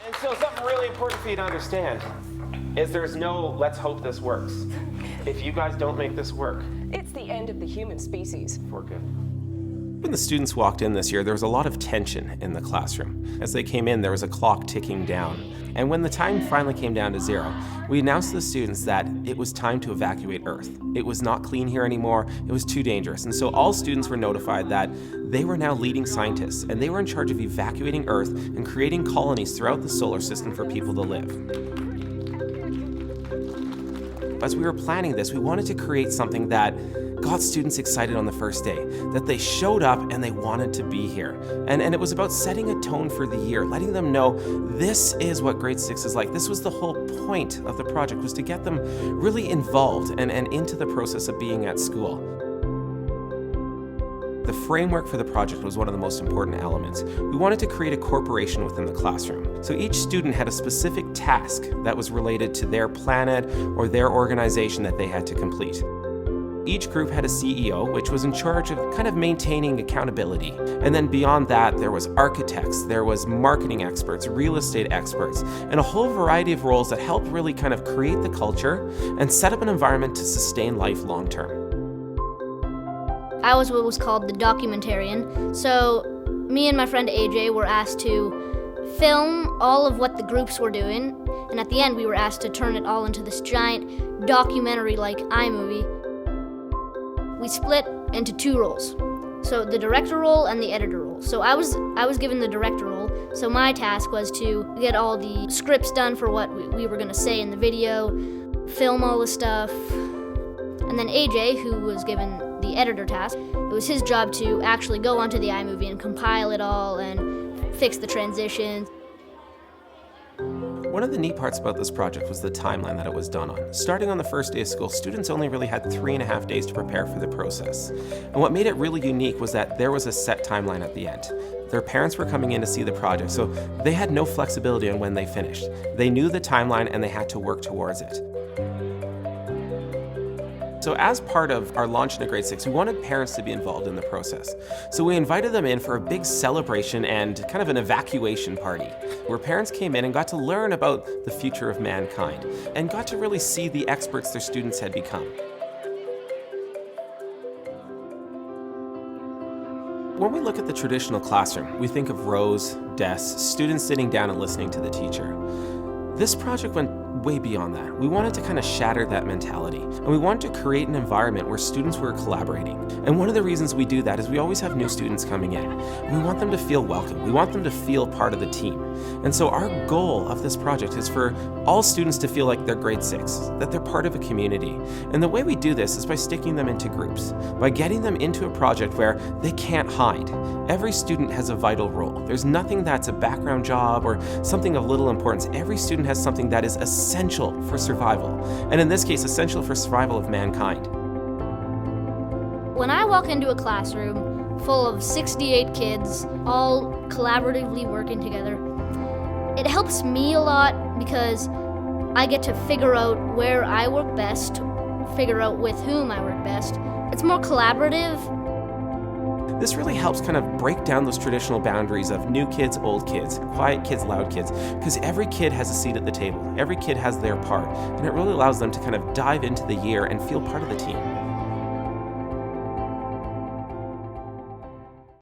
And so something really important for you to understand is there's no let's hope this works. If you guys don't make this work, It's the end of the human species. we're good. When the students walked in this year, there was a lot of tension in the classroom. As they came in, there was a clock ticking down. And when the time finally came down to 0, we announced to the students that it was time to evacuate Earth. It was not clean here anymore. It was too dangerous. And so all students were notified that they were now leading scientists, and they were in charge of evacuating Earth and creating colonies throughout the solar system for people to live. As we were planning this, we wanted to create something that got students excited on the first day, that they showed up and they wanted to be here. And it was about setting a tone for the year, letting them know this is what grade 6 is like. This was the whole point of the project, was to get them really involved and into the process of being at school. The framework for the project was one of the most important elements. We wanted to create a corporation within the classroom. So each student had a specific task that was related to their planet or their organization that they had to complete. Each group had a CEO, which was in charge of kind of maintaining accountability. And then beyond that, there was architects, there was marketing experts, real estate experts, and a whole variety of roles that helped really kind of create the culture and set up an environment to sustain life long term. I was what was called the Documentarian. So me and my friend AJ were asked to film all of what the groups were doing, and at the end we were asked to turn it all into this giant documentary-like iMovie. We split into 2 roles. So the director role and the editor role. So I was given the director role, so my task was to get all the scripts done for what we were going to say in the video, film all the stuff. And then AJ, who was given the editor task, it was his job to actually go onto the iMovie and compile it all and fix the transitions. One of the neat parts about this project was the timeline that it was done on. Starting on the first day of school, students only really had 3.5 days to prepare for the process. And what made it really unique was that there was a set timeline at the end. Their parents were coming in to see the project, so they had no flexibility on when they finished. They knew the timeline and they had to work towards it. So as part of our launch into grade 6, we wanted parents to be involved in the process. So we invited them in for a big celebration and kind of an evacuation party, where parents came in and got to learn about the future of mankind and got to really see the experts their students had become. When we look at the traditional classroom, we think of rows, desks, students sitting down and listening to the teacher. This project went way beyond that. We wanted to kind of shatter that mentality, and we wanted to create an environment where students were collaborating. And one of the reasons we do that is we always have new students coming in. We want them to feel welcome. We want them to feel part of the team. And so our goal of this project is for all students to feel like they're grade 6, that they're part of a community. And the way we do this is by sticking them into groups, by getting them into a project where they can't hide. Every student has a vital role. There's nothing that's a background job or something of little importance. Every student has something that is essential for survival, and in this case, essential for survival of mankind. When I walk into a classroom full of 68 kids, all collaboratively working together, it helps me a lot because I get to figure out where I work best, figure out with whom I work best. It's more collaborative. This really helps kind of break down those traditional boundaries of new kids, old kids, quiet kids, loud kids, because every kid has a seat at the table. Every kid has their part, and it really allows them to kind of dive into the year and feel part of the team.